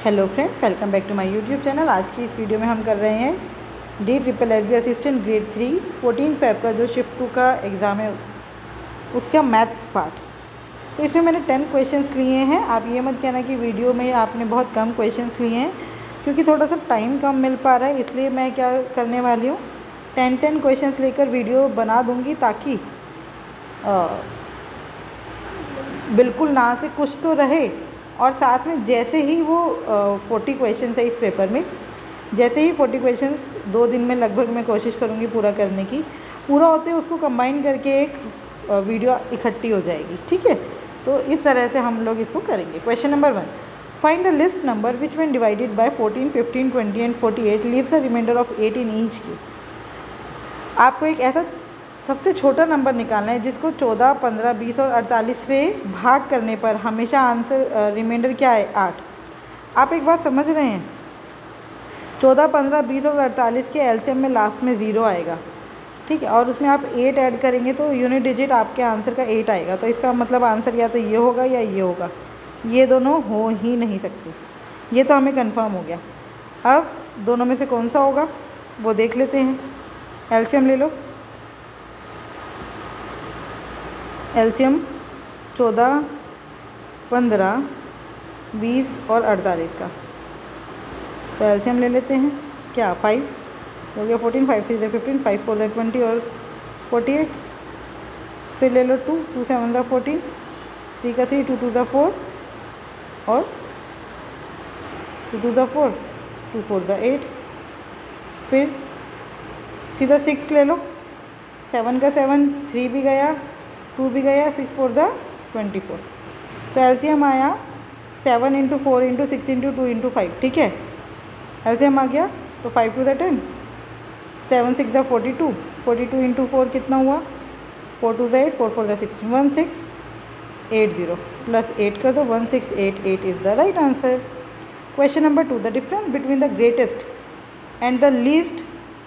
Hello friends, welcome back to my YouTube channel. आज की इस वीडियो में हम कर रहे हैं DSSB असिस्टेंट ग्रेड 3 14 फेब का जो शिफ्ट 2 का एग्ज़ाम है उसका मैथ्स पार्ट। तो इसमें मैंने 10 क्वेश्चंस लिए हैं। आप ये मत कहना कि वीडियो में आपने बहुत कम क्वेश्चंस लिए हैं, क्योंकि थोड़ा सा टाइम कम मिल पा रहा है, इसलिए मैं क्या करने वाली हूँ 10 क्वेश्चंस लेकर वीडियो बना दूँगी, ताकि बिल्कुल ना से कुछ तो रहे। और साथ में जैसे ही वो 40 क्वेश्चन है इस पेपर में, जैसे ही 40 क्वेश्चंस 2 दिन में लगभग मैं कोशिश करूँगी पूरा करने की, पूरा होते उसको कंबाइन करके एक वीडियो इकट्ठी हो जाएगी। ठीक है, तो इस तरह से हम लोग इसको करेंगे। Question number 1, find the list number which when divided by 14, 15, 20 and 48 leaves a reminder of 8 in each की। आपको एक ऐसा सबसे छोटा नंबर निकालना है जिसको 14, 15, 20 और 48 से भाग करने पर हमेशा आंसर रिमाइंडर क्या है 8। आप एक बात समझ रहे हैं, 14, 15, 20 और 48 के एलसीएम में लास्ट में 0 आएगा। ठीक है, और उसमें आप 8 ऐड करेंगे तो यूनिट डिजिट आपके आंसर का 8 आएगा। तो इसका मतलब आंसर या तो ये होगा या ये होगा, ये दोनों हो ही नहीं सकते। ये तो हमें कंफर्म हो गया। अब दोनों में से कौन सा होगा वो देख लेते हैं। एलसीएम ले लो। एलसीएम 14, 15, 20 और 48 का। तो एलसीएम ले लेते हैं। क्या 5 हो गया, 14, 5 3 15, 5 4 20 और 48। फिर ले लो 2, 2 7 14, 3 का 3, 2 2 4 और 2 2 4, 2 4 8। फिर सीधा 6 ले लो, 7 का 7, 3 भी गया, 2 भी गया, 6 4 24। तो एलसीएम आया 7 × 4 × 6 × 2 × 5। ठीक है, एलसीएम आ गया। तो 5 2 10, 7 6 42, 42 × 4 कितना हुआ, 4 2 8, 4 4 16, 1680 प्लस 8 कर दो, 1688 is the right answer. Question number 2, the difference between the greatest and the least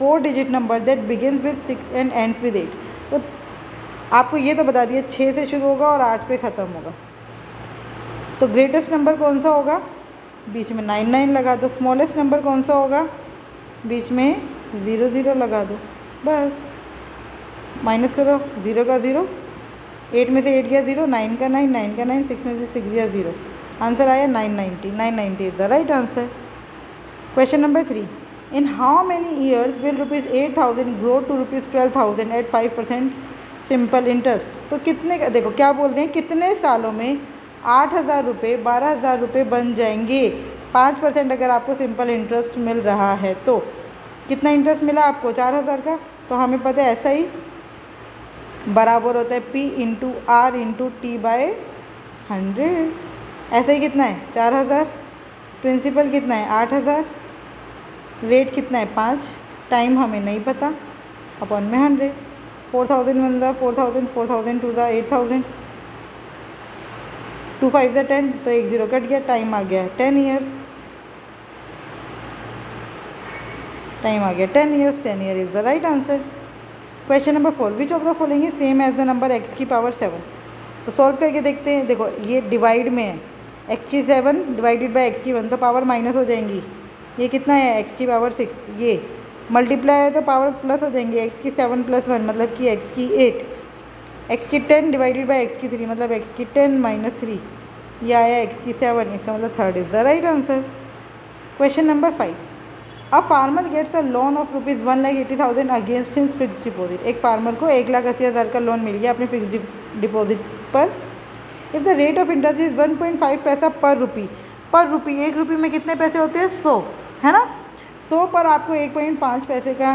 4 digit number that begins with 6 and ends with 8। तो आपको ये तो बता दिया 6 से शुरू होगा और 8 पे ख़त्म होगा। तो ग्रेटेस्ट नंबर कौन सा होगा, बीच में 9 9 लगा दो। स्मॉलेस्ट नंबर कौन सा होगा, बीच में 0 0 लगा दो, बस। माइनस करो, 0 का 0, 8 में से 8 गया 0, 9 का 9, 9 का 9, 6 में से 6 गया 0। आंसर आया 990। 990 is the right answer. Question number 3, in how many years will ₹8,000 grow to ₹12,000 at 5% simple interest. तो कितने का, देखो क्या बोल रहे हैं, कितने सालों में 8,000 रुपये 12,000 रुपये बन जाएंगे। 5% अगर आपको सिंपल इंटरेस्ट मिल रहा है तो कितना इंटरेस्ट मिला आपको, 4,000 का। तो हमें पता है ऐसा ही बराबर होता है P × R × T/100। ऐसा ही कितना है 4,000, प्रिंसिपल कितना है 8,000, रेट कितना है 5, टाइम हमें नहीं पता, अपॉन में 100। 4,000 1 4,000, 4,000 2 8,000, 2 5 10, तो 1 0 कट गया, टाइम आ गया 10 ईयर्स। टाइम आ गया 10 years. 10 year is the right answer. Question number 4, which of the following is same as the number x की पावर 7। तो सॉल्व करके देखते हैं। देखो ये डिवाइड में है, x की 7 डिवाइडेड बाय x की 1, तो पावर माइनस हो जाएंगी। ये कितना है x की पावर 6, ये मल्टीप्लाई है तो पावर प्लस हो जाएंगे। x की 7 + 1 मतलब कि x की 8, x की 10 डिवाइडेड बाय x की 3 मतलब x की 10 - 3, ये आया x की 7, इसका मतलब 3rd is the right answer. Question number 5, a farmer gets a loan of ₹1,80,000 against his fix deposit. एक फार्मर को 1,80,000 का लोन मिल गया अपने फिक्स डिपॉजिट पर। If the rate of interest is 1.5 paisa पर रुपी। 1 रुपये में कितने पैसे होते हैं, 100, है ना। 100 पर आपको 1.5 पैसे का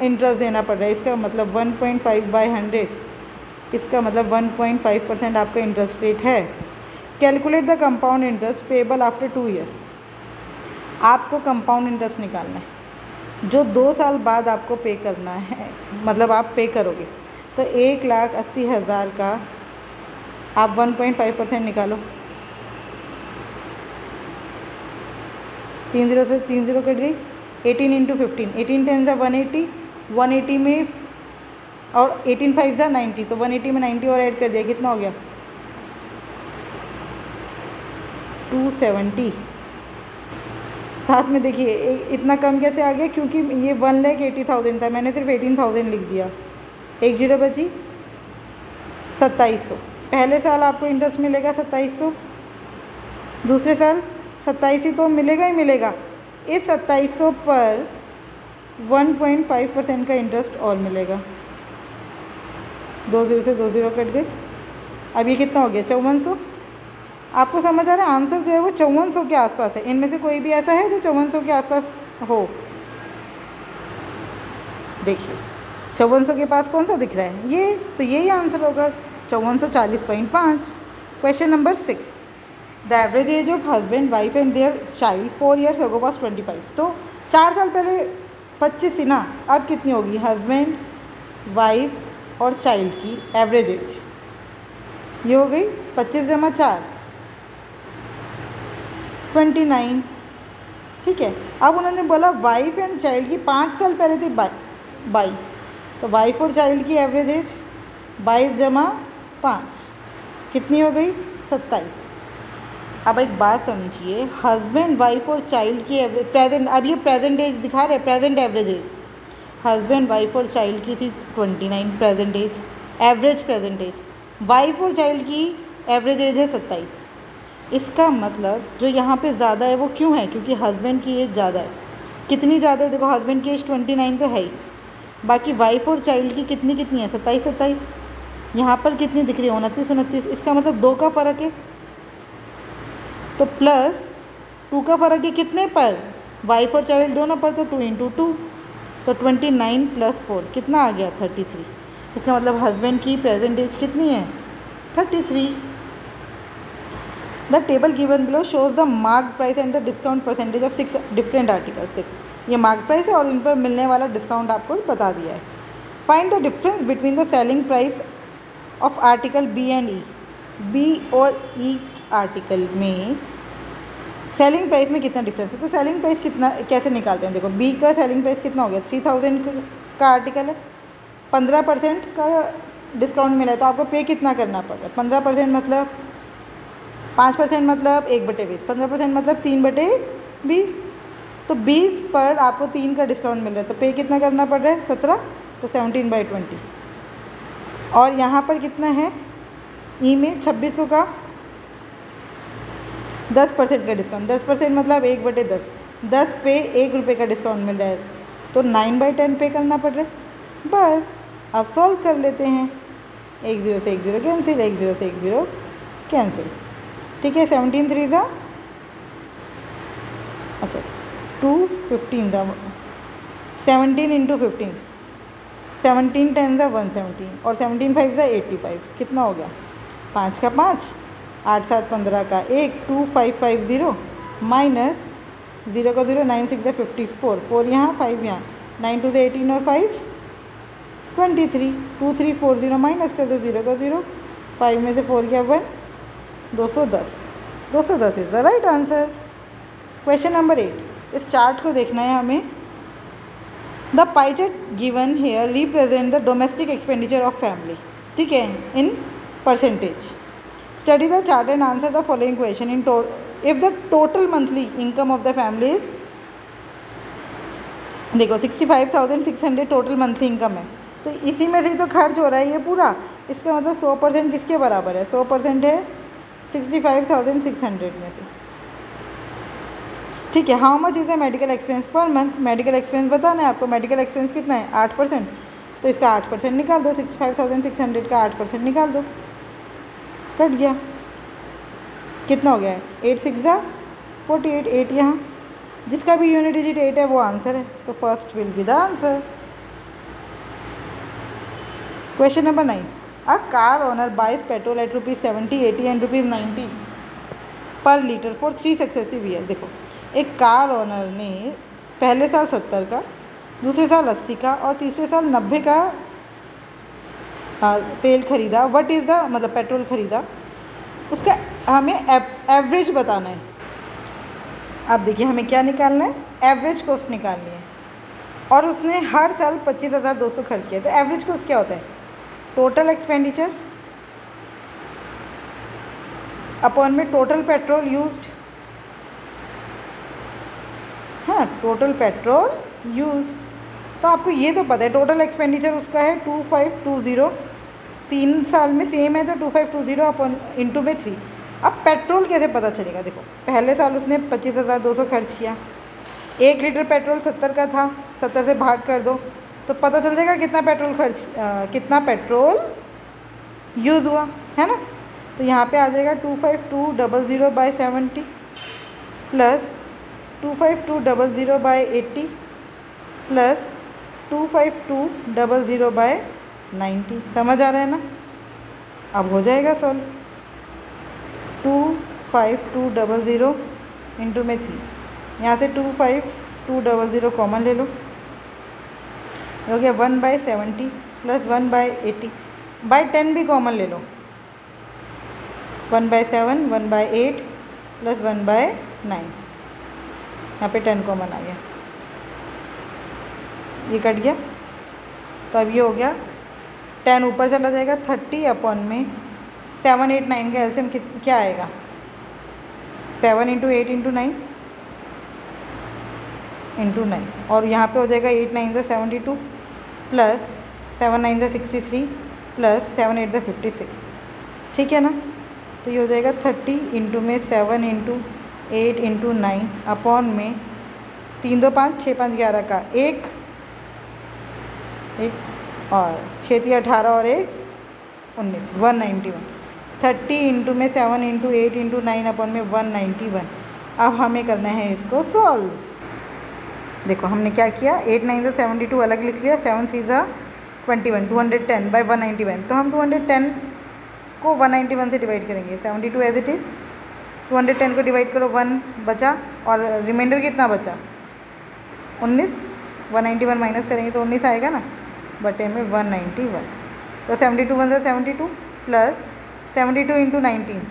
इंटरेस्ट देना पड़ रहा है। इसका मतलब 1.5/100, इसका मतलब 1.5% आपका इंटरेस्ट रेट है। Calculate the compound interest payable after 2 year. आपको कंपाउंड इंटरेस्ट निकालना है जो 2 साल बाद आपको पे करना है, मतलब आप पे करोगे। तो 1,80,000 का आप 1.5% निकालो। 3 0 से 3 0 कट गई, 18 × 15, 18 10 = 180, 180 में और 18 5 = 90, तो 180 में 90 और ऐड कर दिया, कितना हो गया 270। साथ में देखिए इतना कम कैसे आ गया, क्योंकि ये 1,80,000 था, मैंने सिर्फ 18,000 लिख दिया। एक जीरो बची, 2700। पहले साल आपको इंटरेस्ट मिलेगा 2700, दूसरे साल 27 ही तो मिलेगा ही मिलेगा। इस 2700 पर 1.5% का इंटरेस्ट और मिलेगा। 2 0 से 2 0 कट गए। अब ये कितना हो गया, 5400। आपको समझ आ रहा है, आंसर जो है वो 5400 के आसपास है। इनमें से कोई भी ऐसा है जो 5400 के आसपास हो? देखिए 5400 के पास कौन सा दिख रहा है, ये तो यही आंसर होगा, 5440.5। Question number 6, the average age of husband wife and their child 4 years ago was 25। तो 4 साल पहले 25 थी ना, अब कितनी होगी हस्बैंड वाइफ और चाइल्ड की एवरेज एज? ये हो गई 25 जमा 4, 29। ठीक है, अब उन्होंने बोला वाइफ एंड चाइल्ड की 5 साल पहले थी 22, तो वाइफ और चाइल्ड की एवरेज एज 22 जमा 5 कितनी हो गई, 27। अब एक बात समझिए, हस्बैंड वाइफ और चाइल्ड की एवरेज प्रेजेंट, अब ये प्रेजेंट एज दिखा रहे, present average age. Husband wife और चाइल्ड की थी 29 present age, average present age. Wife और चाइल्ड की एवरेज एज है 27। इसका मतलब जो यहाँ पे ज़्यादा है वो क्यों है, क्योंकि हस्बैंड की एज ज़्यादा है। कितनी ज़्यादा है, देखो हस्बैंड की एज 29 तो है ही, बाकी वाइफ और चाइल्ड की कितनी कितनी है, 27। यहाँ पर कितनी दिख रही है, 29। इसका मतलब 2 का फ़र्क है, तो प्लस 2 का फ़र्क है कितने पर, वाइफ और चाइल्ड दोनों पर, तो 2 × 2, तो 29 + 4 कितना आ गया, 33। इसका मतलब हस्बैंड की प्रेजेंट एज कितनी है, 33। The table given below shows the mark price and the discount percentage of 6 different articles. देखो ये मार्क प्राइस है और इन पर मिलने वाला डिस्काउंट आपको बता दिया है। Find the difference between the selling price of article B and E. B और ई आर्टिकल में सेलिंग प्राइस में कितना डिफरेंस है, तो सेलिंग प्राइस कितना कैसे निकालते हैं। देखो बी का सेलिंग प्राइस कितना हो गया, 3000 का आर्टिकल है, 15% का डिस्काउंट मिला है, तो आपको पे कितना करना पड़ रहा है, 15% मतलब 5% मतलब 1/20, 15% मतलब 3/20, तो 20 पर आपको 3 का डिस्काउंट मिल रहा है, तो पे कितना करना पड़ रहा है, 17, तो 17/20। और यहाँ पर कितना है ई में 2600 का 10% का डिस्काउंट, 10% मतलब 1/10, 10 पे 1 रुपये का डिस्काउंट मिल रहा है, तो 9/10 पे करना पड़ रहा है। बस अब सॉल्व कर लेते हैं, 1 0 से 1 0 कैंसिल, 1 0 से 1 0 कैंसिल। ठीक है, 17 3 अच्छा 2 15 17 × 15, 17 10 117 और 17 5 85। कितना हो गया, 5 का 5, 8 7 15 का 1, 2550 माइनस 0 का 0, 9 6 54, 4 यहाँ 5 यहाँ, 9 2 18 और 5 23, 2340 माइनस कर दो 0 का 0, 5 में से 4 गया 1, 210। 210 is the right answer. Question number 8, इस चार्ट को देखना है हमें। The pie chart given here represent the domestic expenditure of family, ठीक है, in percentage. Study the chart and answer the following question in if the total monthly income of the family is, देखो 65,600 total monthly income है, तो इसी में से ही तो खर्च हो रहा है ये पूरा। इसका मतलब 100% किसके बराबर है, 100% है 65,600 में से। ठीक है, how much is the medical expense per month, medical expense बताना है आपको, मेडिकल एक्सपेंस कितना है 8%, तो इसका 8% निकाल दो, 65,600 का 8% निकाल दो, कट गया, कितना हो गया है 8 6 48, 8 यहाँ, जिसका भी यूनिट डिजिट 8 है वो आंसर है, तो first will be the answer. Question number 9, a car owner buys petrol at ₹70, 80 and ₹90 per litre for 3 successive year. देखो एक कार ओनर ने पहले साल 70 का, दूसरे साल 80 का और तीसरे साल 90 का तेल खरीदा, व्हाट इज़ द मतलब पेट्रोल खरीदा, उसका हमें एवरेज बताना है। अब देखिए हमें क्या निकालना है, एवरेज कॉस्ट निकालनी है, और उसने हर साल 25,200 खर्च किया, तो एवरेज कॉस्ट क्या होता है, टोटल एक्सपेंडिचर अपॉन में टोटल पेट्रोल यूज्ड ना, टोटल पेट्रोल यूज्ड। तो आपको ये तो पता है टोटल एक्सपेंडिचर उसका है 2520, 3 साल में सेम है तो 2520 अपन इंटू में 3। अब पेट्रोल कैसे पता चलेगा? देखो पहले साल उसने 25,200 खर्च किया, 1 लीटर पेट्रोल 70 का था, 70 से भाग कर दो तो पता चल जाएगा कितना पेट्रोल कितना पेट्रोल यूज़ हुआ, है ना। तो यहाँ पे आ जाएगा 25200/70 प्लस 25200/80 प्लस 25200/90। समझ आ रहा है ना? अब हो जाएगा सॉल्व। 25200 इंटू में 3, यहाँ से 25200 कॉमन ले लो, हो गया 1/70 प्लस 1/80, बाई 10 भी कॉमन ले लो, 1/7, 1/8 प्लस 1/9, यहाँ पे 10 कॉमन आ गया, ये कट गया। तो अब ये हो गया 10 ऊपर चला जाएगा, 30 अपॉन में 7, 8, 9 का एलसीएम क्या आएगा? 7 × 8 × 9 इंटू 9, और यहाँ पे हो जाएगा 8 9 से 72 प्लस 7 9 से 63 प्लस 7 8 से 56, ठीक है ना। तो ये हो जाएगा 30 इंटू में 7 इंटू 8 इंटू 9 अपॉन में 3 2 5 6 5 11 का 1 और 6 3 18 और 1 19, 191। 30 इंटू में 7 इंटू 8 इंटू 9 अपॉन में 191। अब हमें करना है इसको सॉल्व। देखो हमने क्या किया, 8 9 से 72 अलग लिख लिया, 7 3 जा 21, 210/191। तो हम 210 को 191 से डिवाइड करेंगे, 72 एज इट इज़, 210 को डिवाइड करो, 1 बचा और रिमाइंडर कितना बचा? 19, 191 माइनस करेंगे तो 19 आएगा ना, बटे में 191। तो 72 1 से 72 प्लस 72 इंटू 19,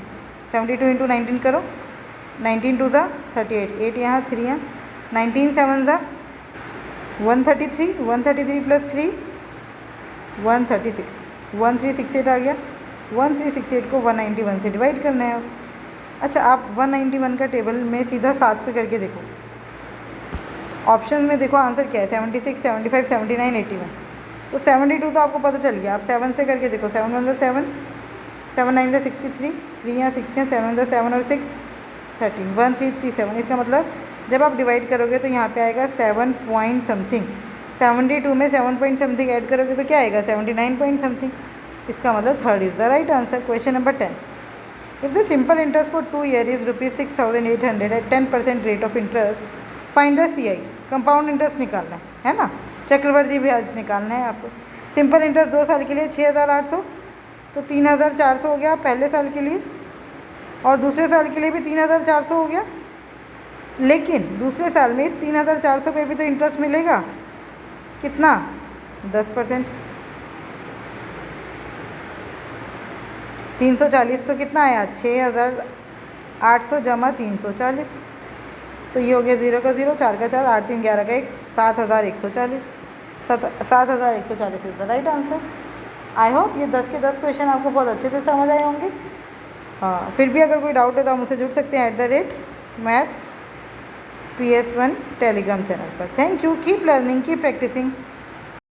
72 इंटू 19 करो, 19 2 जा 38, 8 यहाँ 3 यहाँ, 19 7 जा 133, 133 प्लस 3 136, 1368 आ गया। 1368 को 191 से डिवाइड करना है अब। अच्छा आप 191 का टेबल में सीधा 7 पे करके देखो, ऑप्शन में देखो आंसर क्या है, 76 75 79 81। तो 72 तो आपको पता चल गया, आप 7 से करके देखो, 7 1 से 7, 7 9 से 63, 3 यहाँ 6 हैं, 7 से 7 और 6 13, 1337। इसका मतलब जब आप डिवाइड करोगे तो यहाँ पे आएगा 7 पॉइंट समथिंग, 72 में 7 पॉइंट समथिंग ऐड करोगे तो क्या आएगा 79 पॉइंट समथिंग। इसका मतलब third is the right answer. Question number 10, if the simple interest for 2 year is ₹6,800 at 10% rate of interest, find the CI। Compound interest निकालना है ना, चक्रवर्ती ब्याज निकालना है आपको। सिंपल इंटरेस्ट 2 साल के लिए 6,800, तो 3,400 हो गया पहले साल के लिए, और दूसरे साल के लिए भी 3,400 हो गया। लेकिन दूसरे साल में इस 3,400 पे भी तो इंटरेस्ट मिलेगा, कितना? 10%। 340 तो कितना आया? 6,800 जमा 340, तो ये हो गया 0 का 0, 4 का 4, 8 3 11 का 1, 7,140। 7,140 is the right answer. I hope ये 10 के 10 क्वेश्चन आपको बहुत अच्छे से समझ आए होंगे। हाँ, फिर भी अगर कोई डाउट है तो आप मुझसे जुड़ सकते हैं @maths PS1 टेलीग्राम चैनल पर। Thank you, keep learning, keep practising.